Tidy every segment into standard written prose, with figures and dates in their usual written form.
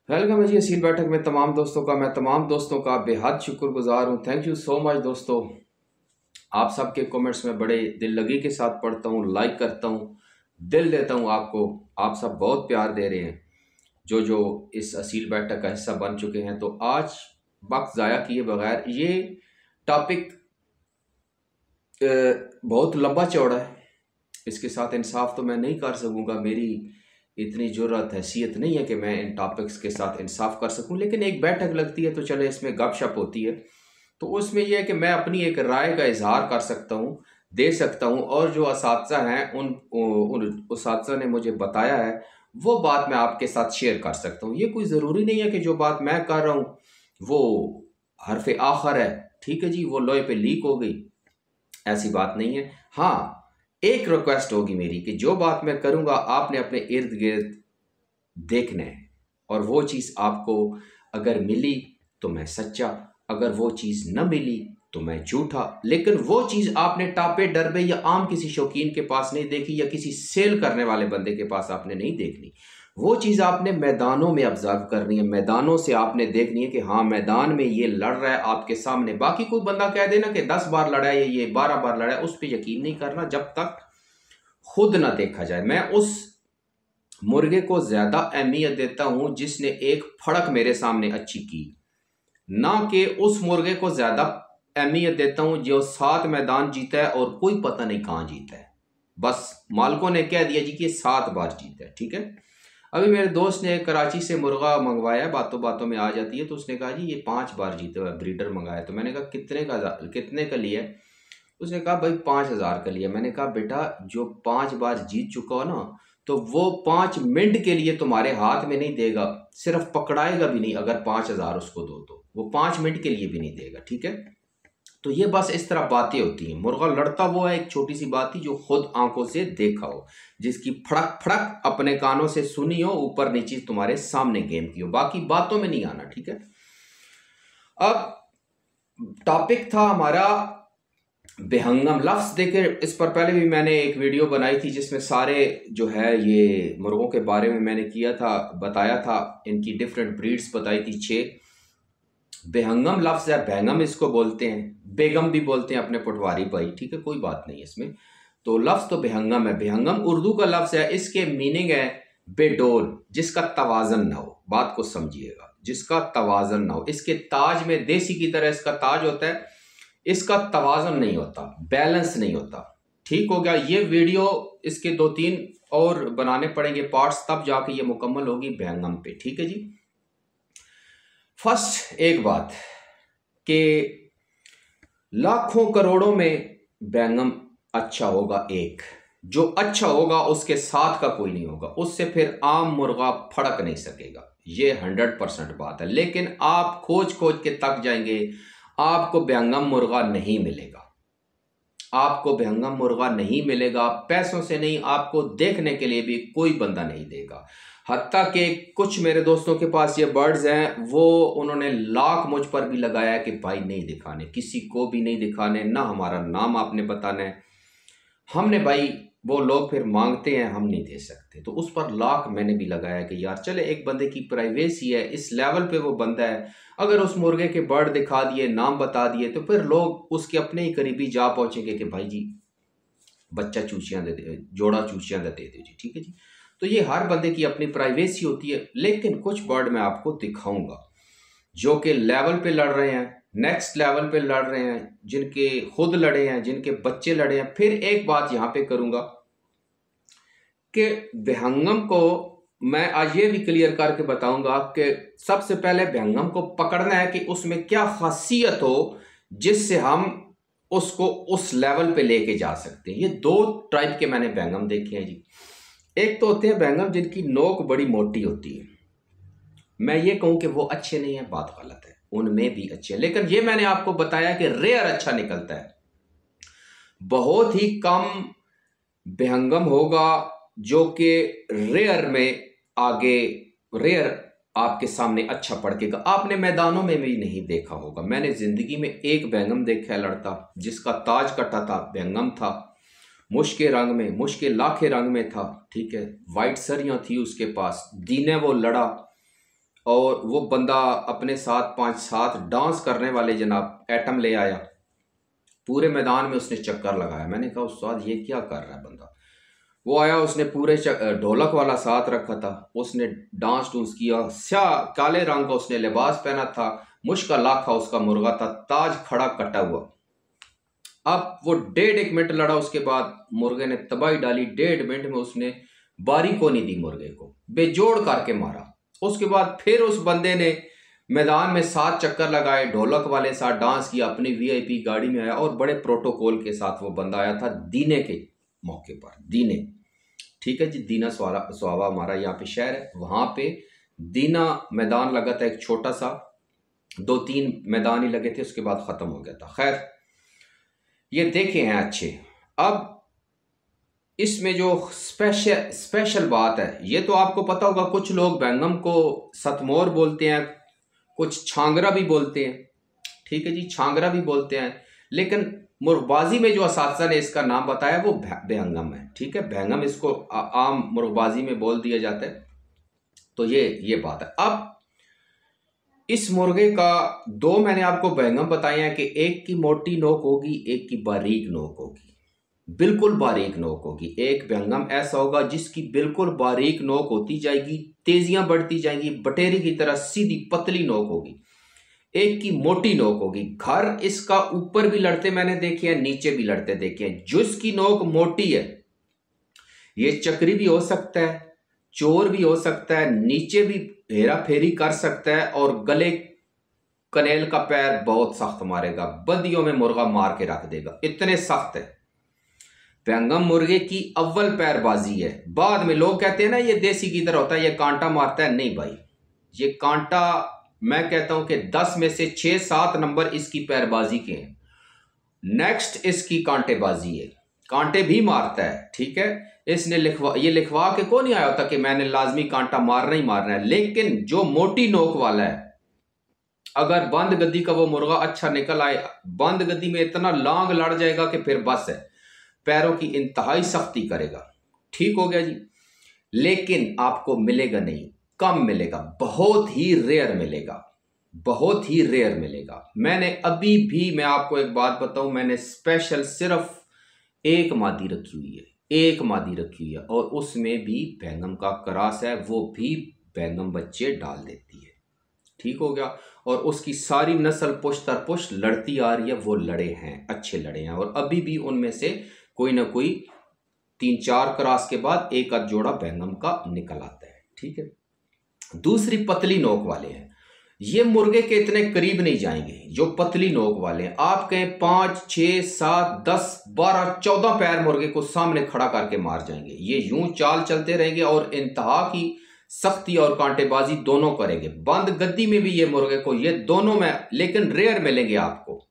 Welcome है जी असील बैठक में तमाम दोस्तों का। मैं तमाम दोस्तों का बेहद शुक्रगुजार हूँ। थैंक यू सो मच दोस्तों। आप सबके कमेंट्स में बड़े दिल लगी के साथ पढ़ता हूँ, लाइक करता हूँ, दिल देता हूँ आपको। आप सब बहुत प्यार दे रहे हैं जो जो इस असील बैठक का हिस्सा बन चुके हैं। तो आज वक्त ज़ाया किए बगैर ये टॉपिक बहुत लंबा चौड़ा है, इसके साथ इंसाफ तो मैं नहीं कर सकूँगा। मेरी इतनी जुर्रत हैसियत नहीं है कि मैं इन टॉपिक्स के साथ इंसाफ कर सकूं, लेकिन एक बैठक लगती है तो चले इसमें गपशप होती है। तो उसमें यह है कि मैं अपनी एक राय का इजहार कर सकता हूँ, दे सकता हूँ, और जो असातिज़ा हैं उन असातिज़ा ने मुझे बताया है वो बात मैं आपके साथ शेयर कर सकता हूँ। ये कोई ज़रूरी नहीं है कि जो बात मैं कर रहा हूँ वो हरफ आखर है, ठीक है जी, वो लोहे पे लीक हो गई, ऐसी बात नहीं है। हाँ, एक रिक्वेस्ट होगी मेरी कि जो बात मैं करूंगा आपने अपने इर्द गिर्द देखना है, और वो चीज़ आपको अगर मिली तो मैं सच्चा, अगर वो चीज़ न मिली तो मैं झूठा। लेकिन वो चीज़ आपने टापे डरबे या आम किसी शौकीन के पास नहीं देखी, या किसी सेल करने वाले बंदे के पास आपने नहीं देखनी। वो चीज़ आपने मैदानों में ऑब्जर्व करनी है, मैदानों से आपने देखनी है कि हाँ मैदान में ये लड़ रहा है आपके सामने। बाकी कोई बंदा कह देना कि 10 बार लड़ा है, ये 12 बार लड़ा है, उस पर यकीन नहीं करना जब तक खुद ना देखा जाए। मैं उस मुर्गे को ज्यादा अहमियत देता हूं जिसने एक फड़क मेरे सामने अच्छी की, ना कि उस मुर्गे को ज्यादा अहमियत देता हूं जो 7 मैदान जीता है और कोई पता नहीं कहां जीता है। बस मालिकों ने कह दिया जी कि 7 बार जीता है, ठीक है। अभी मेरे दोस्त ने कराची से मुर्गा मंगवाया, बातों बातों में आ जाती है, तो उसने कहा जी ये 5 बार जीता हुआ ब्रीडर मंगाया। तो मैंने कहा कितने का लिया? उसने कहा भाई 5,000 का लिया। मैंने कहा बेटा जो 5 बार जीत चुका हो ना, तो वो 5 मिनट के लिए तुम्हारे हाथ में नहीं देगा, सिर्फ पकड़ाएगा भी नहीं। अगर 5,000 उसको दो तो वो 5 मिनट के लिए भी नहीं देगा, ठीक है। तो ये बस इस तरह बातें होती हैं। मुर्गा लड़ता वो है एक छोटी सी बात ही जो खुद आंखों से देखा हो, जिसकी फड़क फड़क अपने कानों से सुनी हो, ऊपर नीचे तुम्हारे सामने गेम की हो, बाकी बातों में नहीं आना, ठीक है। अब टॉपिक था हमारा बेहंगम लफ्ज। देखे इस पर पहले भी मैंने एक वीडियो बनाई थी जिसमें सारे जो है ये मुर्गों के बारे में मैंने किया था, बताया था, इनकी डिफरेंट ब्रीड्स बताई थी 6। बेहंगम लफ्ज है, बेहंगम इसको बोलते हैं, बेगम भी बोलते हैं अपने पटवारी भाई, ठीक है, कोई बात नहीं इसमें। तो लफ्ज तो बेहंगम है। बेहंगम उर्दू का लफ्ज है, इसके मीनिंग है बेडोल, जिसका तवाजन ना हो। बात को समझिएगा, जिसका तवाजन ना हो। इसके ताज में देसी की तरह इसका ताज होता है, इसका तवाजन नहीं होता, बैलेंस नहीं होता, ठीक हो गया। ये वीडियो इसके 2-3 और बनाने पड़ेंगे पार्ट्स, तब जाके ये मुकम्मल होगी बेहंगम पे, ठीक है जी। फर्स्ट एक बात कि लाखों करोड़ों में बेहंगम अच्छा होगा, एक जो अच्छा होगा उसके साथ का कोई नहीं होगा, उससे फिर आम मुर्गा फड़क नहीं सकेगा, ये 100% बात है। लेकिन आप खोज खोज के तक जाएंगे, आपको बेहंगम मुर्गा नहीं मिलेगा, आपको बेहंगम मुर्गा नहीं मिलेगा। पैसों से नहीं, आपको देखने के लिए भी कोई बंदा नहीं देगा। हत्ता कि कुछ मेरे दोस्तों के पास ये बर्ड्स हैं, वो उन्होंने लाख मुझ पर भी लगाया है कि भाई नहीं दिखाने, किसी को भी नहीं दिखाने, ना हमारा नाम आपने बताना है। हमने भाई वो लोग फिर मांगते हैं, हम नहीं दे सकते, तो उस पर लाख मैंने भी लगाया कि यार चले एक बंदे की प्राइवेसी है, इस लेवल पे वो बंदा है, अगर उस मुर्गे के बर्ड दिखा दिए, नाम बता दिए, तो फिर लोग उसके अपने ही करीबी जा पहुंचेंगे कि भाई जी बच्चा चूचियां दे दे, जोड़ा चूचियां दे दे जी, ठीक है जी। तो ये हर बंदे की अपनी प्राइवेसी होती है। लेकिन कुछ बर्ड मैं आपको दिखाऊंगा जो कि लेवल पे लड़ रहे हैं, नेक्स्ट लेवल पे लड़ रहे हैं, जिनके खुद लड़े हैं, जिनके बच्चे लड़े हैं। फिर एक बात यहां पे करूंगा कि बेहंगम को मैं आज ये भी क्लियर करके बताऊंगा कि सबसे पहले बेहंगम को पकड़ना है कि उसमें क्या खासियत हो जिससे हम उसको उस लेवल पे लेके जा सकते हैं। ये 2 टाइप के मैंने बेहंगम देखे हैं जी। एक तो होते हैं बेहंगम जिनकी नोक बड़ी मोटी होती है, मैं ये कहूं कि वो अच्छे नहीं है, बात गलत है, उनमें भी अच्छे हैं। लेकिन ये मैंने आपको बताया कि रेयर अच्छा निकलता है। बहुत ही कम बेहंगम होगा जो कि रेयर में आगे, रेयर आपके सामने अच्छा पड़केगा। आपने मैदानों में भी नहीं देखा होगा। मैंने जिंदगी में एक बेहंगम देखा है लड़ता, जिसका ताज कटा था, बेहंगम था, मुश्के रंग में, मुश्के लाखे रंग में था, ठीक है, वाइट सरियां थी उसके पास, दीने वो लड़ा और वो बंदा अपने साथ 5-7 डांस करने वाले जनाब एटम ले आया। पूरे मैदान में उसने चक्कर लगाया। मैंने कहा उस्ताद ये क्या कर रहा है बंदा। वो आया, उसने पूरे ढोलक वाला साथ रखा था, उसने डांस डूंस किया। स्या काले रंग का उसने लिबास पहना था, मुश्का लाखा उसका मुर्गा था, ताज खड़ा कटा हुआ। अब वो 1.5 मिनट लड़ा, उसके बाद मुर्गे ने तबाही डाली। 1.5 मिनट में उसने बारी को नहीं दी, मुर्गे को बेजोड़ करके मारा। उसके बाद फिर उस बंदे ने मैदान में 7 चक्कर लगाए, ढोलक वाले साथ डांस किया, अपनी वीआईपी गाड़ी में आया और बड़े प्रोटोकॉल के साथ वो बंदा आया था दीने के मौके पर। दीने, ठीक है जी, दीना स्वावा हमारा यहाँ पे शहर है, वहां पे दीना मैदान लगा था एक छोटा सा, 2-3 मैदान ही लगे थे, उसके बाद खत्म हो गया था। खैर ये देखे हैं अच्छे। अब इसमें जो स्पेशल बात है, ये तो आपको पता होगा, कुछ लोग बैंगम को सतमोर बोलते हैं, कुछ छांगरा भी बोलते हैं, ठीक है जी, छांगरा भी बोलते हैं, लेकिन मुर्गबाजी में जो असातिज़ा ने इसका नाम बताया वो बैंगम है, ठीक है। बैंगम इसको आम मुर्गबाजी में बोल दिया जाता है। तो ये बात है। अब इस मुर्गे का 2 मैंने आपको बैंगम बताए हैं कि एक की मोटी नोक होगी, एक की बारीक नोक होगी, बिल्कुल बारीक नोक होगी। एक बैंगम ऐसा होगा जिसकी बिल्कुल बारीक नोक होती जाएगी, तेजियां बढ़ती जाएंगी, बटेरी की तरह सीधी पतली नोक होगी। एक की मोटी नोक होगी। घर इसका ऊपर भी लड़ते मैंने देखे हैं, नीचे भी लड़ते देखे हैं। जिसकी नोक मोटी है ये चक्री भी हो सकता है, चोर भी हो सकता है, नीचे भी हेरा फेरी कर सकता है, और गले कनेल का पैर बहुत सख्त मारेगा, बदियों में मुर्गा मार के रख देगा, इतने सख्त है। बैंगम मुर्गे की अव्वल पैरबाजी है। बाद में लोग कहते हैं ना ये देसी की तरह होता है, ये कांटा मारता है। नहीं भाई, ये कांटा, मैं कहता हूं कि 10 में से 6-7 नंबर इसकी पैरबाजी के हैं। नेक्स्ट इसकी कांटेबाजी है, कांटे भी मारता है, ठीक है। इसने लिखवा के को नहीं आया होता कि मैंने लाजमी कांटा मारना ही मारना है। लेकिन जो मोटी नोक वाला है, अगर बंद गद्दी का वो मुर्गा अच्छा निकल आए, बंद गद्दी में इतना लांग लड़ जाएगा कि फिर बस है, पैरों की इंतहाई सख्ती करेगा, ठीक हो गया जी। लेकिन आपको मिलेगा नहीं, कम मिलेगा, बहुत ही रेयर मिलेगा, बहुत ही रेयर मिलेगा। मैंने अभी भी, मैं आपको एक बात बताऊं, मैंने स्पेशल सिर्फ एक मादी रखी हुई है, एक मादी रखी हुई है, और उसमें भी बैंगम का क्रॉस है, वो भी बैंगम बच्चे डाल देती है, ठीक हो गया। और उसकी सारी नस्ल पुश्त दर पुश्त लड़ती आ रही है, वो लड़े हैं, अच्छे लड़े हैं, और अभी भी उनमें से कोई ना कोई 3-4 क्रॉस के बाद एक आध जोड़ा बैंगम का निकल आता है, ठीक है। दूसरी पतली नोक वाले हैं, ये मुर्गे के इतने करीब नहीं जाएंगे। जो पतली नोक वाले हैं, आप कहें 5, 6, 7, 10, 12, 14 पैर मुर्गे को सामने खड़ा करके मार जाएंगे। ये यूं चाल चलते रहेंगे और इंतहा की सख्ती और कांटेबाजी दोनों करेंगे। बंद गद्दी में भी ये मुर्गे को, ये दोनों में, लेकिन रेयर मिलेंगे आपको।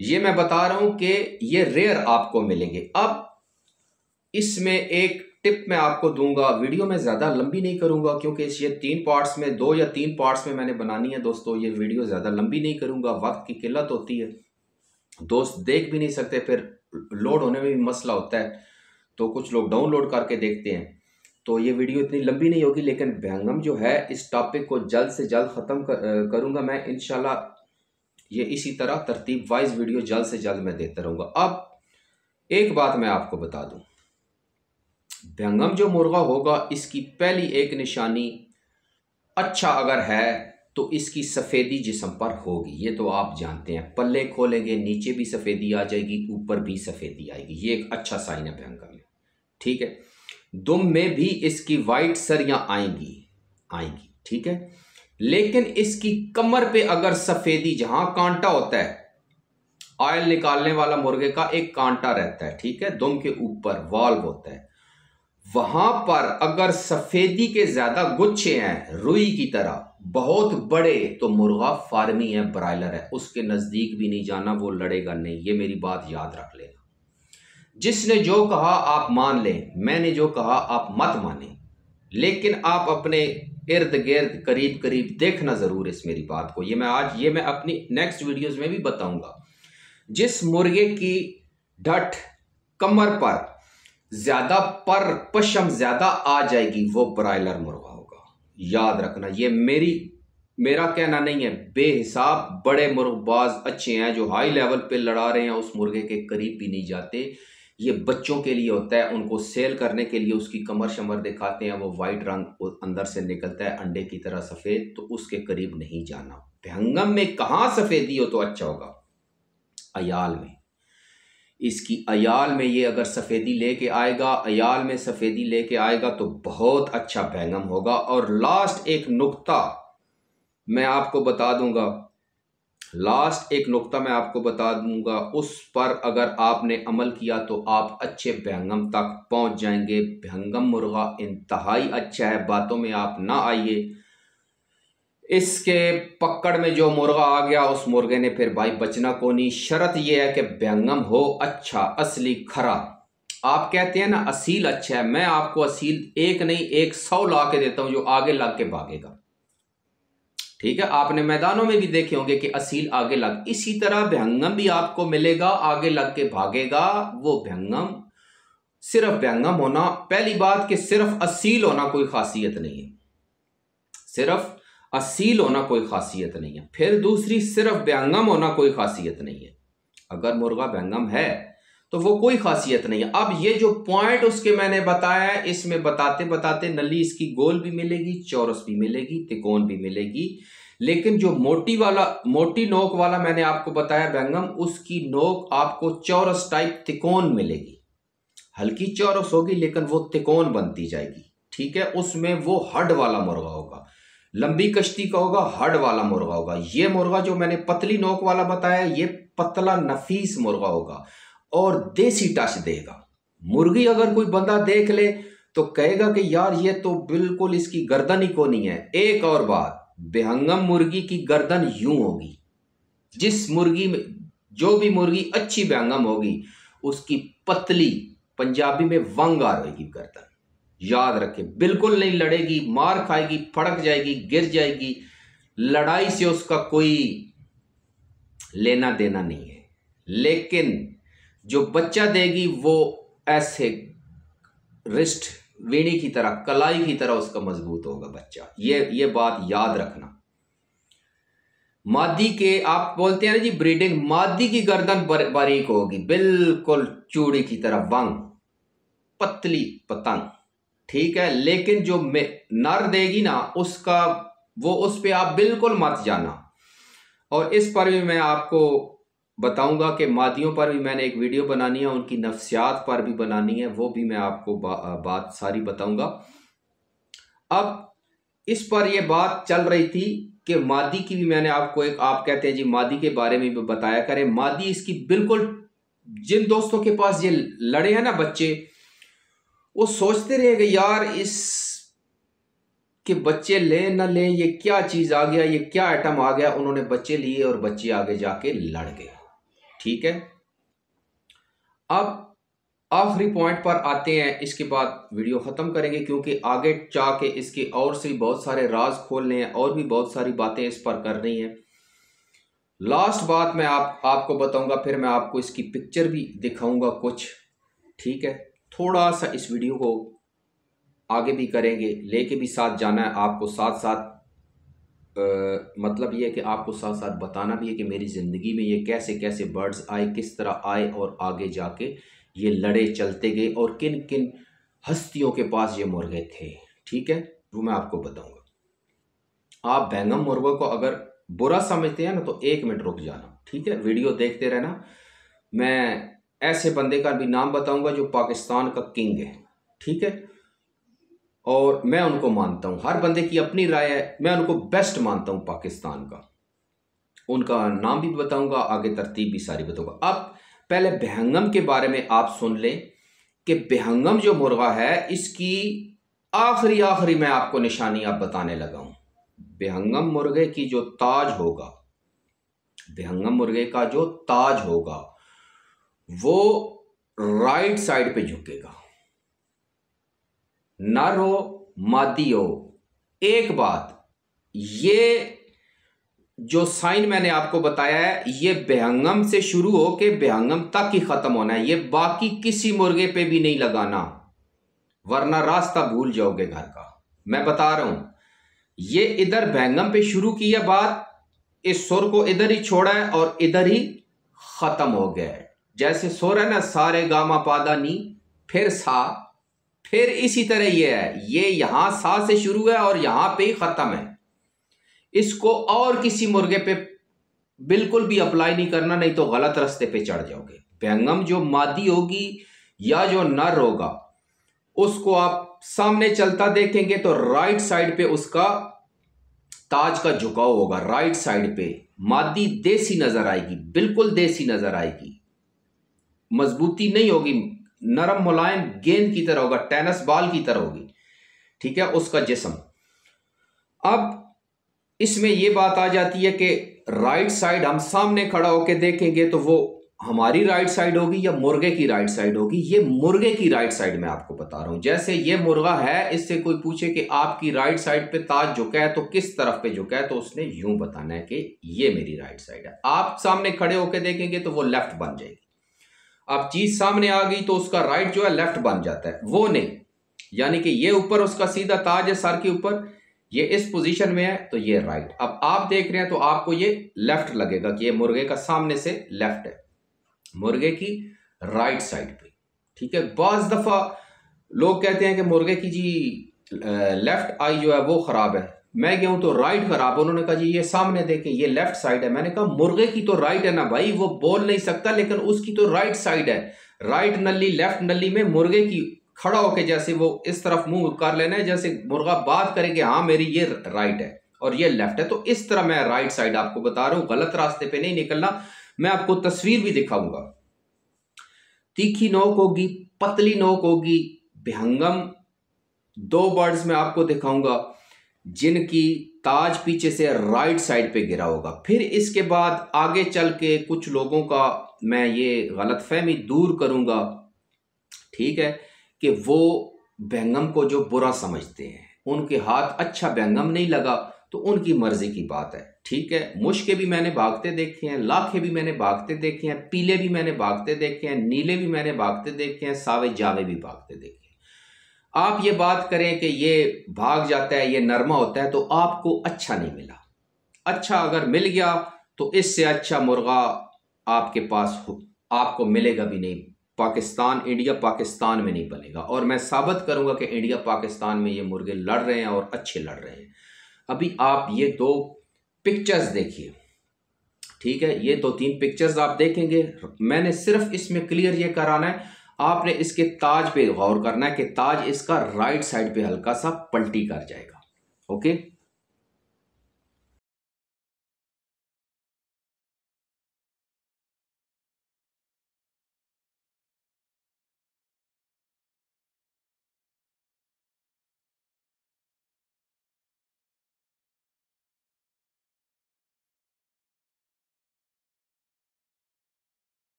ये मैं बता रहा हूं कि ये रेयर आपको मिलेंगे। अब इसमें एक टिप मैं आपको दूंगा, वीडियो में ज्यादा लंबी नहीं करूंगा क्योंकि ये 3 पार्ट्स में, 2 या 3 पार्ट्स में मैंने बनानी है दोस्तों। ये वीडियो ज्यादा लंबी नहीं करूंगा, वक्त की किल्लत होती है, दोस्त देख भी नहीं सकते, फिर लोड होने में भी मसला होता है, तो कुछ लोग डाउनलोड करके देखते हैं। तो ये वीडियो इतनी लंबी नहीं होगी, लेकिन बैंगम जो है, इस टॉपिक को जल्द से जल्द ख़त्म करूंगा मैं इंशाल्लाह। ये इसी तरह तरतीब वाइज वीडियो जल्द से जल्द मैं देता रहूंगा। अब एक बात मैं आपको बता दूं, बैंगम जो मुर्गा होगा, इसकी पहली एक निशानी, अच्छा अगर है तो इसकी सफ़ेदी जिस्म पर होगी, ये तो आप जानते हैं। पल्ले खोलेंगे, नीचे भी सफ़ेदी आ जाएगी, ऊपर भी सफ़ेदी आएगी, ये एक अच्छा साइन है बैंगम में, ठीक है। दुम में भी इसकी वाइट सरियां आएंगी, ठीक है। लेकिन इसकी कमर पे अगर सफ़ेदी, जहां कांटा होता है, ऑयल निकालने वाला मुर्गे का एक कांटा रहता है, ठीक है, दुम के ऊपर वाल्व होता है, वहां पर अगर सफेदी के ज्यादा गुच्छे हैं, रुई की तरह बहुत बड़े, तो मुर्गा फार्मी है, ब्रायलर है, उसके नजदीक भी नहीं जाना, वो लड़ेगा नहीं। ये मेरी बात याद रख लेना। जिसने जो कहा आप मान लें, मैंने जो कहा आप मत माने, लेकिन आप अपने इर्द गिर्द करीब करीब देखना जरूर इस मेरी बात को। ये मैं अपनी नेक्स्ट वीडियोस में भी बताऊंगा। जिस मुर्गे की ढट कमर पर ज्यादा, पर पशम ज्यादा आ जाएगी, वो ब्रायलर मुर्गा होगा। याद रखना, ये मेरा कहना नहीं है, बेहिसाब बड़े मुर्गबाज अच्छे हैं जो हाई लेवल पे लड़ा रहे हैं, उस मुर्गे के करीब भी नहीं जाते। ये बच्चों के लिए होता है, उनको सेल करने के लिए उसकी कमर शमर दिखाते हैं, वो वाइट रंग अंदर से निकलता है अंडे की तरह सफ़ेद, तो उसके करीब नहीं जाना। भंगम में कहाँ सफ़ेदी हो तो अच्छा होगा, अयाल में। इसकी अयाल में ये अगर सफ़ेदी लेके आएगा, अयाल में सफ़ेदी लेके आएगा तो बहुत अच्छा भंगम होगा। और लास्ट एक नुक्ता मैं आपको बता दूंगा, उस पर अगर आपने अमल किया तो आप अच्छे भंगम तक पहुंच जाएंगे। भंगम मुर्गा इंतहाई अच्छा है, बातों में आप ना आइए। इसके पकड़ में जो मुर्गा आ गया उस मुर्गे ने फिर भाई बचना को नहीं। शर्त यह है कि भंगम हो अच्छा, असली, खरा। आप कहते हैं ना असील अच्छा है, मैं आपको असील एक नहीं 100 ला के देता हूं जो आगे लग के भागेगा। ठीक है, आपने मैदानों में भी देखे होंगे कि असील आगे लग, इसी तरह भंगम भी आपको मिलेगा, आगे लग के भागेगा। वो भंगम, सिर्फ भंगम होना, पहली बात कि सिर्फ असील होना कोई खासियत नहीं है, सिर्फ असील होना कोई खासियत नहीं है। फिर दूसरी, सिर्फ भंगम होना कोई खासियत नहीं है। अगर मुर्गा भंगम है तो वो कोई खासियत नहीं है। अब ये जो पॉइंट उसके मैंने बताया है, इसमें बताते बताते नली इसकी गोल भी मिलेगी, चौरस भी मिलेगी, तिकोन भी मिलेगी। लेकिन जो मोटी नोक वाला मैंने आपको बताया भंगम, उसकी नोक आपको चौरस टाइप तिकोन मिलेगी। हल्की चौरस होगी लेकिन वो तिकोन बनती जाएगी। ठीक है, उसमें वो हड वाला मुर्गा होगा, लंबी कश्ती का होगा, हड वाला मुर्गा होगा। ये मुर्गा जो मैंने पतली नोक वाला बताया, ये पतला नफीस मुर्गा होगा और देसी टच देगा। मुर्गी अगर कोई बंदा देख ले तो कहेगा कि यार ये तो बिल्कुल इसकी गर्दन ही को नहीं है। एक और बात, भंगम मुर्गी की गर्दन यूं होगी, जिस मुर्गी में, जो भी मुर्गी अच्छी भंगम होगी उसकी पतली, पंजाबी में वंगार होगी गर्दन। याद रखे, बिल्कुल नहीं लड़ेगी, मार खाएगी, फड़क जाएगी, गिर जाएगी, लड़ाई से उसका कोई लेना देना नहीं है। लेकिन जो बच्चा देगी वो ऐसे रिस्ट वीणी की तरह, कलाई की तरह उसका मजबूत होगा बच्चा। ये बात याद रखना। मादी के, आप बोलते हैं ना जी ब्रीडिंग, मादी की गर्दन बारीक होगी, बिल्कुल चूड़ी की तरह, वंग, पतली पतंग। ठीक है, लेकिन जो नर देगी ना उसका, वो उस पे आप बिल्कुल मत जाना। और इस पर भी मैं आपको बताऊंगा कि मादियों पर भी मैंने एक वीडियो बनानी है, उनकी नफ्सियात पर भी बनानी है, वो भी मैं आपको बात सारी बताऊंगा। अब इस पर ये बात चल रही थी कि मादी की भी मैंने आपको एक, आप कहते हैं जी मादी के बारे में भी बताया करें। मादी इसकी बिल्कुल, जिन दोस्तों के पास ये लड़े हैं ना बच्चे, वो सोचते रहे कि यार इस के बच्चे ले ना ले, ये क्या चीज आ गया, ये क्या आइटम आ गया। उन्होंने बच्चे लिए और बच्चे आगे जाके लड़ गए। ठीक है, अब आखिरी पॉइंट पर आते हैं, इसके बाद वीडियो खत्म करेंगे क्योंकि आगे जाके इसके और से बहुत सारे राज खोलने हैं और भी बहुत सारी बातें इस पर करनी है। लास्ट बात मैं आपको बताऊंगा, फिर मैं आपको इसकी पिक्चर भी दिखाऊंगा कुछ। ठीक है, थोड़ा सा इस वीडियो को आगे भी करेंगे, लेके भी साथ जाना है आपको, साथ साथ मतलब ये है कि आपको साथ साथ बताना भी है कि मेरी ज़िंदगी में ये कैसे कैसे बर्ड्स आए, किस तरह आए और आगे जाके ये लड़े चलते गए और किन किन हस्तियों के पास ये मुर्गे थे। ठीक है, वो मैं आपको बताऊंगा। आप भंगम मुर्गों को अगर बुरा समझते हैं ना तो 1 मिनट रुक जाना। ठीक है, वीडियो देखते रहना। मैं ऐसे बंदे का भी नाम बताऊंगा जो पाकिस्तान का किंग है। ठीक है, और मैं उनको मानता हूं, हर बंदे की अपनी राय है, मैं उनको बेस्ट मानता हूं पाकिस्तान का। उनका नाम भी बताऊंगा, आगे तरतीब भी सारी बताऊंगा। अब पहले भंगम के बारे में आप सुन लें कि भंगम जो मुर्गा है, इसकी आखिरी मैं आपको निशानी आप बताने लगा हूं। भंगम मुर्गे की जो ताज होगा, भंगम मुर्गे का जो ताज होगा वो राइट साइड पे झुकेगा, नर हो मादी हो। एक बात, ये जो साइन मैंने आपको बताया है, ये भंगम से शुरू हो के भंगम तक ही खत्म होना है, ये बाकी किसी मुर्गे पे भी नहीं लगाना, वरना रास्ता भूल जाओगे घर का। मैं बता रहा हूं, ये इधर बैंगम पे शुरू की है बात, इस सुर को इधर ही छोड़ा है और इधर ही खत्म हो गया है। जैसे सुर है ना, सारे गामा पादा नी, फिर सा, फिर इसी तरह ये है, ये यहां सा से शुरू है और यहां पे ही खत्म है। इसको और किसी मुर्गे पे बिल्कुल भी अप्लाई नहीं करना, नहीं तो गलत रास्ते पे चढ़ जाओगे। बैंगम जो मादी होगी या जो नर होगा, उसको आप सामने चलता देखेंगे तो राइट साइड पे उसका ताज का झुकाव होगा, राइट साइड पे। मादी देसी नजर आएगी, बिल्कुल देसी नजर आएगी, मजबूती नहीं होगी, नरम मुलायम गेंद की तरह होगा, टेनिस बॉल की तरह होगी, ठीक है, उसका जिस्म। अब इसमें यह बात आ जाती है कि राइट साइड हम सामने खड़ा होकर देखेंगे तो वो हमारी राइट साइड होगी या मुर्गे की राइट साइड होगी। ये मुर्गे की राइट साइड मैं आपको बता रहा हूं। जैसे ये मुर्गा है, इससे कोई पूछे कि आपकी राइट साइड पे ताज झुका है तो किस तरफ पे झुका है, तो उसने यूं बताना है कि ये मेरी राइट साइड है। आप सामने खड़े होकर देखेंगे तो वो लेफ्ट बन जाएगी। अब चीज सामने आ गई तो उसका राइट जो है लेफ्ट बन जाता है, वो नहीं, यानी कि ये ऊपर उसका सीधा ताज है सर के ऊपर, ये इस पोजीशन में है तो ये राइट। अब आप देख रहे हैं तो आपको ये लेफ्ट लगेगा कि ये मुर्गे का सामने से लेफ्ट है, मुर्गे की राइट साइड पे, ठीक है। बाज दफा लोग कहते हैं कि मुर्गे की जी लेफ्ट आई जो है वो खराब है, मैं गया हूं तो राइट खराब है। उन्होंने कहा जी ये सामने देखें ये लेफ्ट साइड है। मैंने कहा मुर्गे की तो राइट है ना भाई, वो बोल नहीं सकता लेकिन उसकी तो राइट साइड है। राइट नली लेफ्ट नली में मुर्गे की खड़ा होके जैसे वो इस तरफ मुंह कर लेना है, जैसे मुर्गा बात करे कि हाँ मेरी ये राइट है और ये लेफ्ट है, तो इस तरह मैं राइट साइड आपको बता रहा हूं। गलत रास्ते पे नहीं निकलना। मैं आपको तस्वीर भी दिखाऊंगा। तीखी नोक होगी, पतली नोक होगी। behangam दो बर्ड्स में आपको दिखाऊंगा जिनकी ताज पीछे से राइट साइड पे गिरा होगा। फिर इसके बाद आगे चल के कुछ लोगों का मैं ये गलतफहमी दूर करूंगा, ठीक है, कि वो behangam को जो बुरा समझते हैं, उनके हाथ अच्छा behangam नहीं लगा तो उनकी मर्जी की बात है, ठीक है। मुश्के भी मैंने भागते देखे हैं, लाखे भी मैंने भागते देखे हैं, पीले भी मैंने भागते देखे हैं, नीले भी मैंने भागते देखे हैं, सावे जावे भी भागते देखे हैं। आप ये बात करें कि ये भाग जाता है, ये नरमा होता है, तो आपको अच्छा नहीं मिला। अच्छा अगर मिल गया तो इससे अच्छा मुर्गा आपके पास आपको मिलेगा भी नहीं। पाकिस्तान, इंडिया पाकिस्तान में नहीं बनेगा। और मैं साबित करूंगा कि इंडिया पाकिस्तान में ये मुर्गे लड़ रहे हैं और अच्छे लड़ रहे हैं। अभी आप ये दो पिक्चर्स देखिए, ठीक है, ये दो तीन पिक्चर्स आप देखेंगे। मैंने सिर्फ इसमें क्लियर ये कराना है, आपने इसके ताज पे गौर करना है कि ताज इसका राइट साइड पे हल्का सा पलटी कर जाएगा। ओके,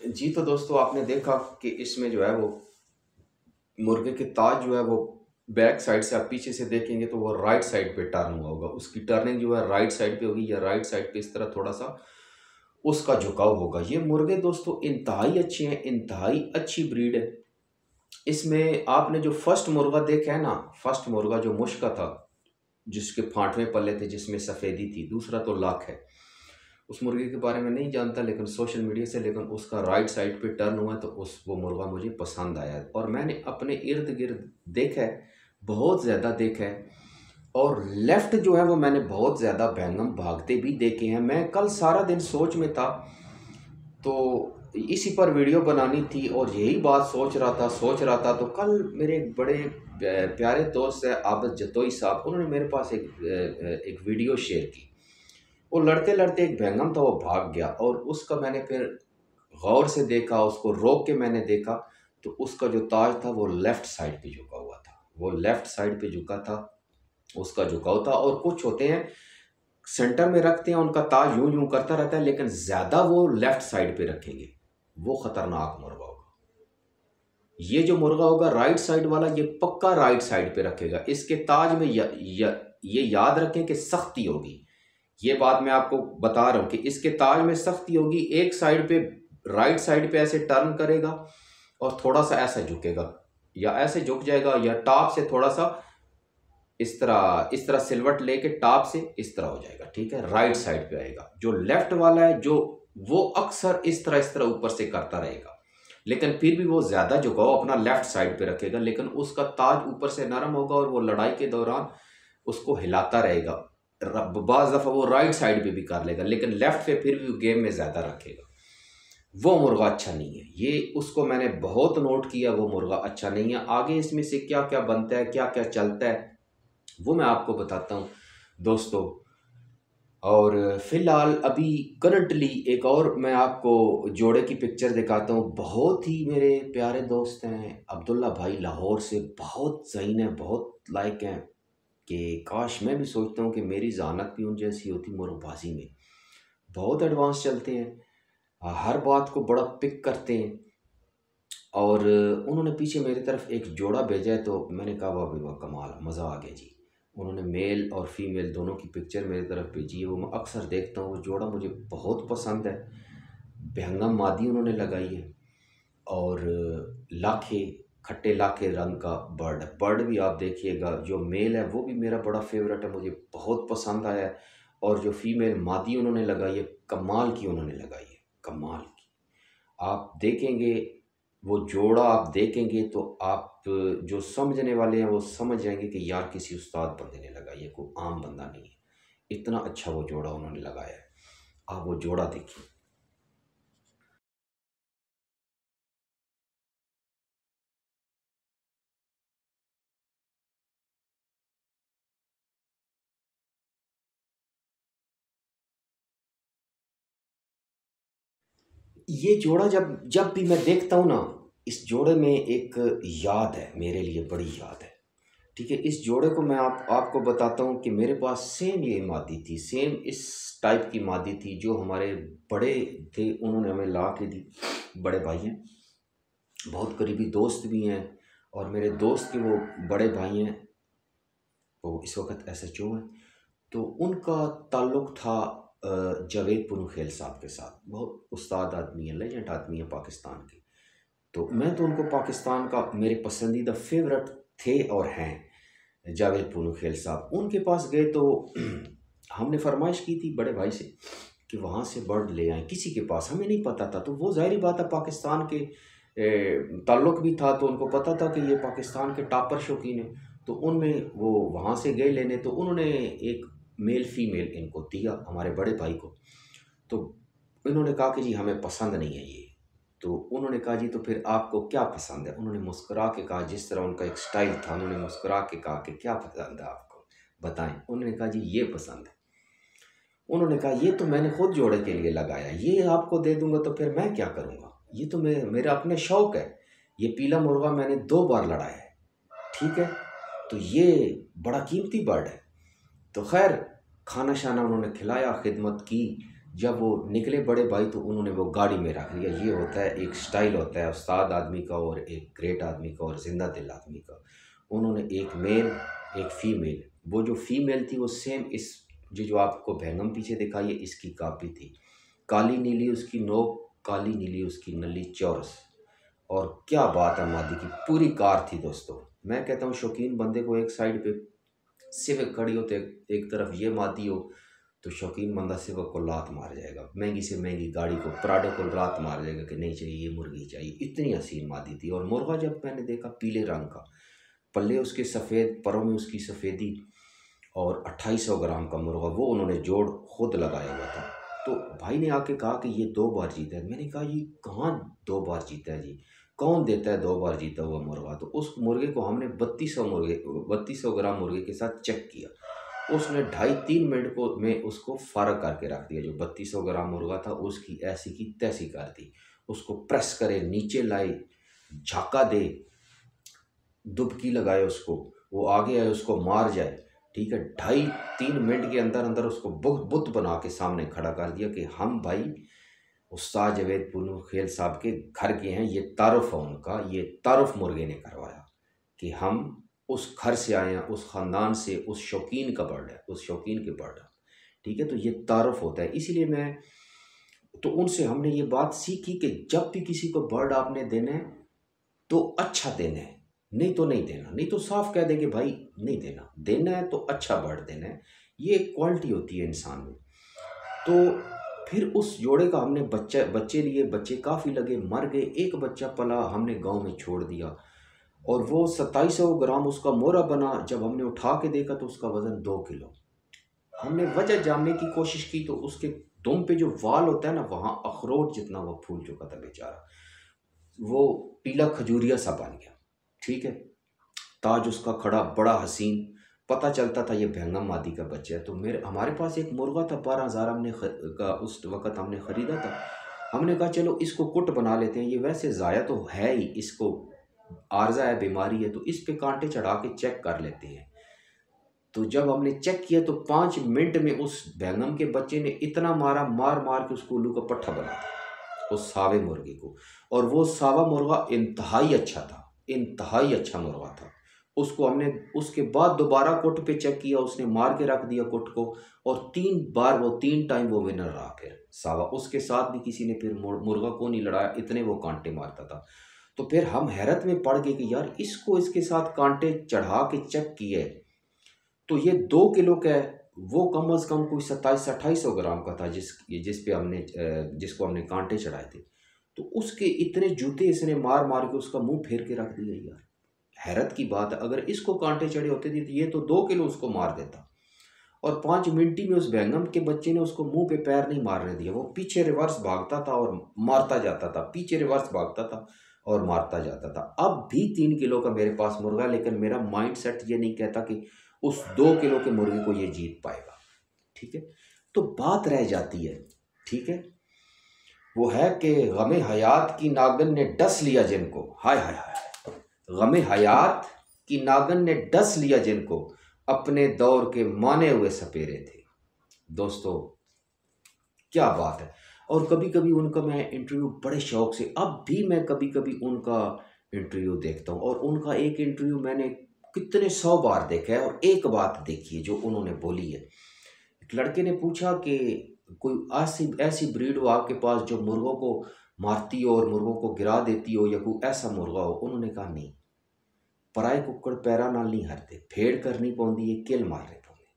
जी तो दोस्तों आपने देखा कि इसमें जो है वो मुर्गे के ताज जो है वो बैक साइड से आप पीछे से देखेंगे तो वो राइट साइड पे टर्न हुआ होगा। उसकी टर्निंग जो है राइट साइड पे होगी या राइट साइड पे इस तरह थोड़ा सा उसका झुकाव होगा। ये मुर्गे दोस्तों इंतहाई अच्छे हैं, इंतहाई अच्छी ब्रीड है। इसमें आपने जो फर्स्ट मुर्गा देखा है ना, फर्स्ट मुर्गा जो मुश्का था, जिसके फांटवें पल्ले थे, जिसमें सफ़ेदी थी, दूसरा तो लाख है। उस मुर्गे के बारे में नहीं जानता लेकिन सोशल मीडिया से, लेकिन उसका राइट साइड पे टर्न हुआ तो वो मुर्गा मुझे पसंद आया। और मैंने अपने इर्द गिर्द देखा है, बहुत ज़्यादा देखा है। और लेफ़्ट जो है वो मैंने बहुत ज़्यादा behangam भागते भी देखे हैं। मैं कल सारा दिन सोच में था तो इसी पर वीडियो बनानी थी और यही बात सोच रहा था। तो कल मेरे एक बड़े प्यारे दोस्त है आबिद जतोई साहब, उन्होंने मेरे पास एक वीडियो शेयर की। वो लड़ते लड़ते एक behangam था, वो भाग गया और उसका मैंने फिर गौर से देखा, उसको रोक के मैंने देखा तो उसका जो ताज था वो लेफ़्ट साइड पे झुका हुआ था, वो लेफ़्ट साइड पे झुका था, उसका झुकाव था। और कुछ होते हैं सेंटर में रखते हैं, उनका ताज यूं यूं करता रहता है, लेकिन ज़्यादा वो लेफ़्ट साइड पे रखेंगे, वो ख़तरनाक मुर्गा होगा। ये जो मुर्गा होगा राइट साइड वाला, ये पक्का राइट साइड पे रखेगा। इसके ताज में ये याद रखें कि सख्ती होगी, ये बात मैं आपको बता रहा हूँ कि इसके ताज में सख्ती होगी, एक साइड पे राइट साइड पे ऐसे टर्न करेगा और थोड़ा सा ऐसा झुकेगा या ऐसे झुक जाएगा, या टॉप से थोड़ा सा इस तरह सिलवट लेके टॉप से इस तरह हो जाएगा, ठीक है, राइट साइड पे आएगा। जो लेफ्ट वाला है जो वो अक्सर इस तरह ऊपर से करता रहेगा, लेकिन फिर भी वो ज्यादा झुकाव अपना लेफ्ट साइड पे रखेगा, लेकिन उसका ताज ऊपर से नरम होगा और वो लड़ाई के दौरान उसको हिलाता रहेगा। बाज दफा वो राइट साइड पे भी कर लेगा, लेकिन लेफ्ट पे फिर भी गेम में ज्यादा रखेगा। वो मुर्गा अच्छा नहीं है, ये उसको मैंने बहुत नोट किया, वो मुर्गा अच्छा नहीं है। आगे इसमें से क्या क्या बनता है, क्या क्या चलता है, वो मैं आपको बताता हूँ दोस्तों। और फिलहाल अभी करंटली एक और मैं आपको जोड़े की पिक्चर दिखाता हूँ। बहुत ही मेरे प्यारे दोस्त हैं, अब्दुल्ला भाई लाहौर से, बहुत ज़हीन है, बहुत लायक हैं, कि काश मैं भी सोचता हूँ कि मेरी जहानत भी उन जैसी होती मुर्गबाजी में। बहुत एडवांस चलते हैं, हर बात को बड़ा पिक करते हैं। और उन्होंने पीछे मेरी तरफ एक जोड़ा भेजा है, तो मैंने कहा वाह भाई वाह, कमाल, मज़ा आ गया जी। उन्होंने मेल और फीमेल दोनों की पिक्चर मेरी तरफ भेजी है, वो मैं अक्सर देखता हूँ। वो जोड़ा मुझे बहुत पसंद है। बेहंगम मादी उन्होंने लगाई है, और लाखे, खट्टे लाखे रंग का बर्ड। बर्ड भी आप देखिएगा, जो मेल है वो भी मेरा बड़ा फेवरेट है, मुझे बहुत पसंद आया है। और जो फीमेल मादी उन्होंने लगाई है, कमाल की उन्होंने लगाई है, कमाल की। आप देखेंगे वो जोड़ा, आप देखेंगे तो आप जो समझने वाले हैं वो समझ जाएंगे कि यार किसी उस्ताद बंदे ने लगाई है, कोई आम बंदा नहीं है। इतना अच्छा वो जोड़ा उन्होंने लगाया है, आप वो जोड़ा देखिए। ये जोड़ा जब जब भी मैं देखता हूँ ना, इस जोड़े में एक याद है मेरे लिए, बड़ी याद है, ठीक है। इस जोड़े को मैं आपको बताता हूँ कि मेरे पास सेम ये मादी थी, सेम इस टाइप की मादी थी, जो हमारे बड़े थे उन्होंने हमें ला के दी। बड़े भाई हैं, बहुत करीबी दोस्त भी हैं, और मेरे दोस्त के वो बड़े भाई हैं, वो इस वक्त SHO हैं। तो उनका ताल्लुक़ था जावेद पुनुखेल साहब के साथ। बहुत उस्ताद आदमी है, लेजेंड आदमी है पाकिस्तान के। तो मैं तो उनको पाकिस्तान का, मेरे पसंदीदा फेवरेट थे और हैं जावेद पुनुखेल साहब। उनके पास गए तो हमने फरमाइश की थी बड़े भाई से कि वहाँ से बर्ड ले आएँ, किसी के पास हमें नहीं पता था। तो वो ज़ाहिर बात है, पाकिस्तान के ताल्लुक़ भी था, तो उनको पता था कि ये पाकिस्तान के टॉपर शौकीन हैं। तो उनमें वो वहाँ से गए लेने, तो उन्होंने एक मेल फीमेल इनको दिया, हमारे बड़े भाई को। तो इन्होंने कहा कि जी हमें पसंद नहीं है ये। तो उन्होंने कहा जी तो फिर आपको क्या पसंद है? उन्होंने मुस्कुरा के कहा, जिस तरह उनका एक स्टाइल था, उन्होंने मुस्कुरा के कहा कि क्या पसंद है आपको, बताएं। उन्होंने कहा जी ये पसंद है। उन्होंने कहा ये तो मैंने खुद जोड़े के लिए लगाया, ये आपको दे दूंगा तो फिर मैं क्या करूंगा, ये तो मेरा अपने शौक है। ये पीला मुर्गा मैंने 2 बार लड़ाया है, ठीक है, तो ये बड़ा कीमती बर्ड है। तो खैर खाना शाना उन्होंने खिलाया, खिदमत की। जब वो निकले बड़े भाई, तो उन्होंने वो गाड़ी में रख दिया। ये होता है, एक स्टाइल होता है उस्ताद आदमी का, और एक ग्रेट आदमी का, और जिंदा दिल आदमी का। उन्होंने एक मेल एक फ़ीमेल, वो जो फीमेल थी वो सेम इस जो आपको बैंगम पीछे दिखाई है, इसकी कापी थी। काली नीली उसकी नोक, काली नीली उसकी नली चौरस। और क्या बात है, मादी की पूरी कार थी दोस्तों। मैं कहता हूँ शौकीन बंदे को एक साइड पे सिविक खड़ी हो, तो एक तरफ ये मादी हो, तो शौकीन बंदा सिविक को लात मार जाएगा, महंगी से महंगी गाड़ी को, प्राडो को लात मार जाएगा कि नहीं चाहिए, ये मुर्गी चाहिए। इतनी हसीन मादी थी। और मुर्गा जब मैंने देखा, पीले रंग का, पल्ले उसके सफ़ेद, परों में उसकी सफ़ेदी, और 2800 ग्राम का मुर्गा, वो उन्होंने जोड़ खुद लगाया हुआ था। तो भाई ने आके कहा कि ये 2 बार जीता है। मैंने कहा ये कहाँ 2 बार जीता है जी, कौन देता है 2 बार जीता हुआ मुर्गा? तो उस मुर्गे को हमने 3200 ग्राम मुर्गे के साथ चेक किया। उसने 2.5-3 मिनट को में उसको फारग करके रख दिया। जो 3200 ग्राम मुर्गा था, उसकी ऐसी की तैसी कर दी। उसको प्रेस करे, नीचे लाए, झाका दे, दुबकी लगाए उसको, वो आगे आए उसको मार जाए, ठीक है। 2.5-3 मिनट के अंदर अंदर उसको बुत बना के सामने खड़ा कर दिया कि हम भाई उस्ताद जावेद पुनुखेल साहब के घर के हैं। ये तारुफ है उनका, ये तारुफ मुर्गे ने करवाया कि हम उस घर से आए हैं, उस ख़ानदान से, उस शौकीन का बर्ड है, उस शौकीन के बर्ड है। ठीक है, तो ये तारुफ होता है। इसीलिए मैं तो उनसे हमने ये बात सीखी कि जब भी किसी को बर्ड आपने देना है तो अच्छा देना है, नहीं तो नहीं देना, नहीं तो साफ कह देंगे भाई नहीं देना, देना है तो अच्छा बर्ड देना है। ये एक क्वालिटी होती है इंसान में। तो फिर उस जोड़े का हमने बच्चे लिए, बच्चे काफ़ी लगे, मर गए। एक बच्चा पला, हमने गांव में छोड़ दिया और वो 2700 ग्राम उसका मोरा बना। जब हमने उठा के देखा तो उसका वज़न 2 किलो। हमने वजह जानने की कोशिश की तो उसके दुम पे जो वाल होता है ना, वहाँ अखरोट जितना वो फूल चुका था बेचारा, वो पीला खजूरिया सा बन गया। ठीक है, ताज उसका खड़ा, बड़ा हसीन, पता चलता था ये भैंगम मादी का बच्चा है। तो हमारे पास एक मुर्गा था, 12,000 का उस वक़्त हमने ख़रीदा था। हमने कहा चलो इसको कुट बना लेते हैं, ये वैसे ज़ाया तो है ही, इसको आर्जा है, बीमारी है, तो इस पे कांटे चढ़ा के चेक कर लेते हैं। तो जब हमने चेक किया तो 5 मिनट में उस भैंगम के बच्चे ने इतना मारा, मार मार के उसको उल्लू का पट्ठा बना दिया उस सावे मुर्गे को। और वो सावा मुर्गा इंतहाई अच्छा था, इंतहाई अच्छा मुर्गा था। उसको हमने उसके बाद दोबारा कुट पे चेक किया, उसने मार के रख दिया कुट को, और 3 बार वो 3 टाइम वो विनर रहा। फिर सावा, उसके साथ भी किसी ने फिर मुर्गा को नहीं लड़ाया, इतने वो कांटे मारता था। तो फिर हम हैरत में पड़ गए कि यार इसको इसके साथ कांटे चढ़ा के चेक किए तो ये 2 किलो का है, वो कम अज़ कम कोई 2700-2800 ग्राम का था जिस पे हमने जिसको हमने कांटे चढ़ाए थे। तो उसके इतने जूते इसने मार मार के उसका मुंह फेर के रख दिया। यार हैरत की बात है, अगर इसको कांटे चढ़े होते थे तो ये तो 2 किलो उसको मार देता। और 5 मिनट में उस बैंगम के बच्चे ने उसको मुंह पे पैर नहीं मारने दिया। वो पीछे रिवर्स भागता था और मारता जाता था, पीछे रिवर्स भागता था और मारता जाता था। अब भी 3 किलो का मेरे पास मुर्गा, लेकिन मेरा माइंड सेट ये नहीं कहता कि उस 2 किलो के मुर्गे को ये जीत पाएगा। ठीक है, तो बात रह जाती है, ठीक है, वो है कि गमे हयात की नागन ने डस लिया जिनको, हाय हाय हाय, गमे हयात की नागन ने डस लिया जिनको, अपने दौर के माने हुए सपेरे थे। दोस्तों क्या बात है। और कभी कभी उनका मैं इंटरव्यू बड़े शौक से, अब भी मैं कभी कभी उनका इंटरव्यू देखता हूँ, और उनका एक इंटरव्यू मैंने कितने 100 बार देखा है। और एक बात देखिए जो उन्होंने बोली है। एक लड़के ने पूछा कि कोई ऐसी ब्रीड हो आपके पास जो मुर्गों को मारती हो और मुर्गों को गिरा देती हो, या कोई ऐसा मुर्गा हो। उन्होंने कहा नहीं, पराए कुक्कड़ पैरा नाल नहीं हरते, फेड़ करनी पौंदी है, किल मारने पौंदे।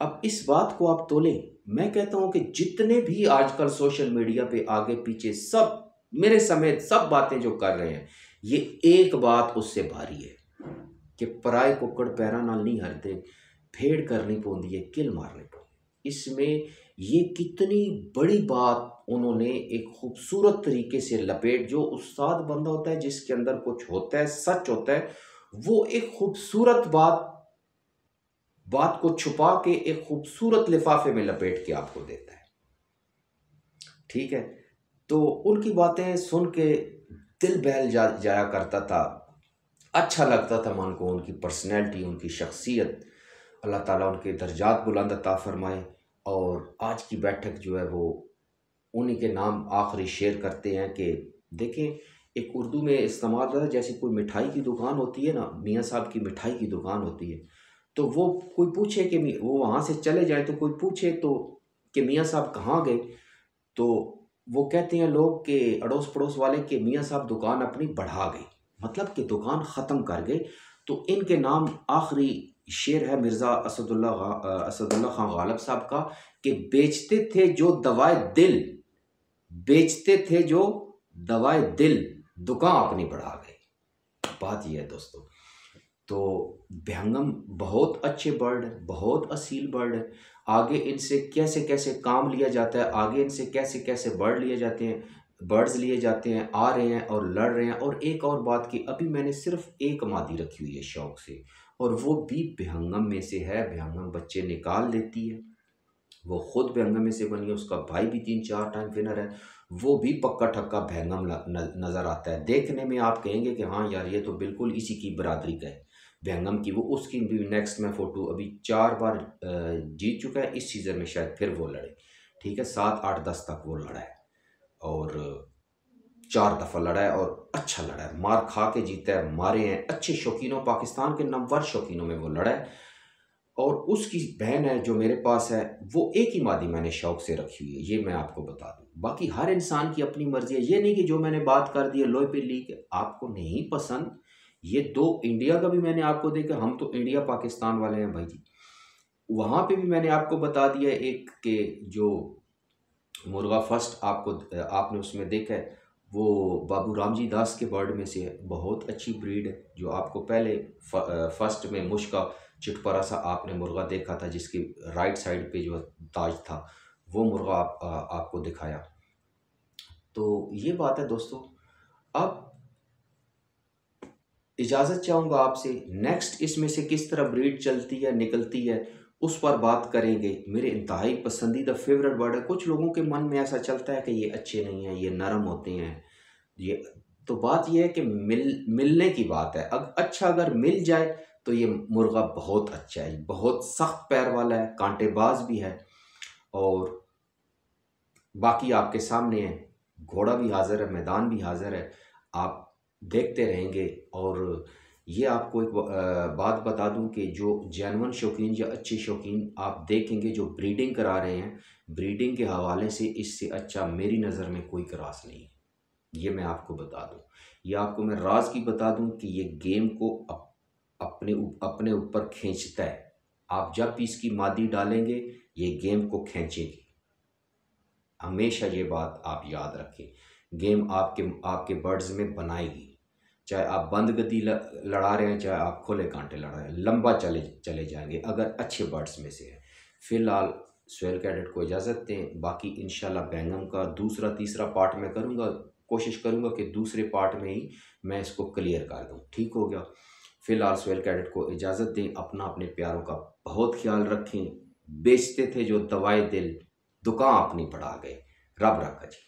अब इस बात को आप तोलें। मैं कहता हूं कि जितने भी आजकल सोशल मीडिया पे आगे पीछे सब, मेरे समेत सब बातें जो कर रहे हैं, ये एक बात उससे भारी है कि पराए कुक्कड़ पैरा नाल नहीं हरते, फेड़ करनी पौंदी है, किल मारने पौंदे। इसमें ये कितनी बड़ी बात उन्होंने एक खूबसूरत तरीके से लपेट, जो उस्ताद बंदा होता है जिसके अंदर कुछ होता है, सच होता है, वो एक खूबसूरत बात को छुपा के एक खूबसूरत लिफाफे में लपेट के आपको देता है। ठीक है, तो उनकी बातें सुन के दिल बहल जाया करता था, अच्छा लगता था मन को। उनकी पर्सनैलिटी, उनकी शख्सियत, अल्लाह ताला उनके दर्जात बुलंद अता फरमाए। और आज की बैठक जो है वो उन्हीं के नाम आखिरी शेर करते हैं कि देखें, एक उर्दू में इस्तेमाल होता है, जैसे कोई मिठाई की दुकान होती है ना, मियाँ साहब की मिठाई की दुकान होती है, तो वो कोई पूछे कि वो वहाँ से चले जाए, तो कोई पूछे तो कि मियाँ साहब कहाँ गए, तो वो कहते हैं लोग कि अड़ोस पड़ोस वाले कि मियाँ साहब दुकान अपनी बढ़ा गई, मतलब कि दुकान ख़त्म कर गए। तो इनके नाम आखिरी शेर है मिर्ज़ा असदुल्ला खान गालिब साहब का कि बेचते थे जो दवाए दिल, बेचते थे जो दवाए दिल, दुकान अपनी बढ़ा गए। बात यह है दोस्तों। तो भैंगम बहुत अच्छे बर्ड है, बहुत असील बर्ड है। आगे इनसे कैसे कैसे काम लिया जाता है, आगे इनसे कैसे कैसे बर्ड्स लिए जाते हैं, आ रहे हैं और लड़ रहे हैं। और एक और बात कि अभी मैंने सिर्फ एक मादी रखी हुई है शौक से, और वो भी भैंगम में से है। भैंगम बच्चे निकाल लेती है, वो खुद भैंगम में से बनी है, उसका भाई भी 3-4 टाइम विनर है, वो भी पक्का ठक्का भैंगम नज़र आता है। देखने में आप कहेंगे कि हाँ यार ये तो बिल्कुल इसी की बरादरी का है भैंगम की। वो उसकी भी नेक्स्ट में फ़ोटो, अभी 4 बार जीत चुका है, इस सीज़न में शायद फिर वो लड़े। ठीक है, 7, 8, 10 तक वो लड़ा है और 4 दफ़ा लड़ा है और अच्छा लड़ा है, मार खा के जीता है, मारे हैं अच्छे शौकीनों, पाकिस्तान के नंबर शौकीनों में वो लड़ा है। और उसकी बहन है जो मेरे पास है, वो एक ही मादी मैंने शौक से रखी हुई है, ये मैं आपको बता दूं। बाकी हर इंसान की अपनी मर्जी है, ये नहीं कि जो मैंने बात कर दी है लोहे पे लीक है, आपको नहीं पसंद। ये दो इंडिया का भी मैंने आपको देखा, हम तो इंडिया पाकिस्तान वाले हैं भाई जी। वहाँ पे भी मैंने आपको बता दिया एक के जो मुर्गा फर्स्ट आपको आपने उसमें देखा है, वो बाबू रामजी दास के बर्ड में से है, बहुत अच्छी ब्रीड है। जो आपको पहले फर्स्ट में मुश्का चिटपरा सा आपने मुर्गा देखा था, जिसकी राइट साइड पे जो ताज था, वो मुर्गा आपको दिखाया। तो ये बात है दोस्तों। अब इजाज़त चाहूँगा आपसे, नेक्स्ट इसमें से किस तरह ब्रीड चलती है निकलती है उस पर बात करेंगे। मेरे इंतहाई पसंदीदा फेवरेट बर्ड है। कुछ लोगों के मन में ऐसा चलता है कि ये अच्छे नहीं हैं, ये नरम होते हैं, ये तो बात ये है कि मिलने की बात है। अच्छा अगर मिल जाए तो ये मुर्गा बहुत अच्छा है, बहुत सख्त पैर वाला है, कांटेबाज भी है, और बाकी आपके सामने है, घोड़ा भी हाजिर है, मैदान भी हाजिर है, आप देखते रहेंगे। और ये आपको एक बात बता दूं कि जो जेन्युइन शौकीन या अच्छे शौकीन आप देखेंगे जो ब्रीडिंग करा रहे हैं, ब्रीडिंग के हवाले से इससे अच्छा मेरी नज़र में कोई क्रास नहीं है, ये मैं आपको बता दूं। ये आपको मैं राज की बता दूं कि ये गेम को अपने ऊपर खींचता है। आप जब भी इसकी मादी डालेंगे ये गेम को खींचेगी, हमेशा ये बात आप याद रखें। गेम आपके बर्ड्स में बनाएगी, चाहे आप बंद गति लड़ा रहे हैं, चाहे आप खुले कांटे लड़ा रहे हैं, लंबा चले जाएंगे अगर अच्छे बर्ड्स में से है। फिलहाल स्वेल कैडेट को इजाज़त दें, बाकी इंशाल्लाह बैंगम का दूसरा तीसरा पार्ट मैं करूँगा, कोशिश करूँगा कि दूसरे पार्ट में ही मैं इसको क्लियर कर दूँ। ठीक हो गया। फिलहाल स्वेल कैडेट को इजाज़त दें, अपने प्यारों का बहुत ख्याल रखें। बेचते थे जो दवाई दिल, दुकान अपनी बढ़ा गए। रब रखा जी।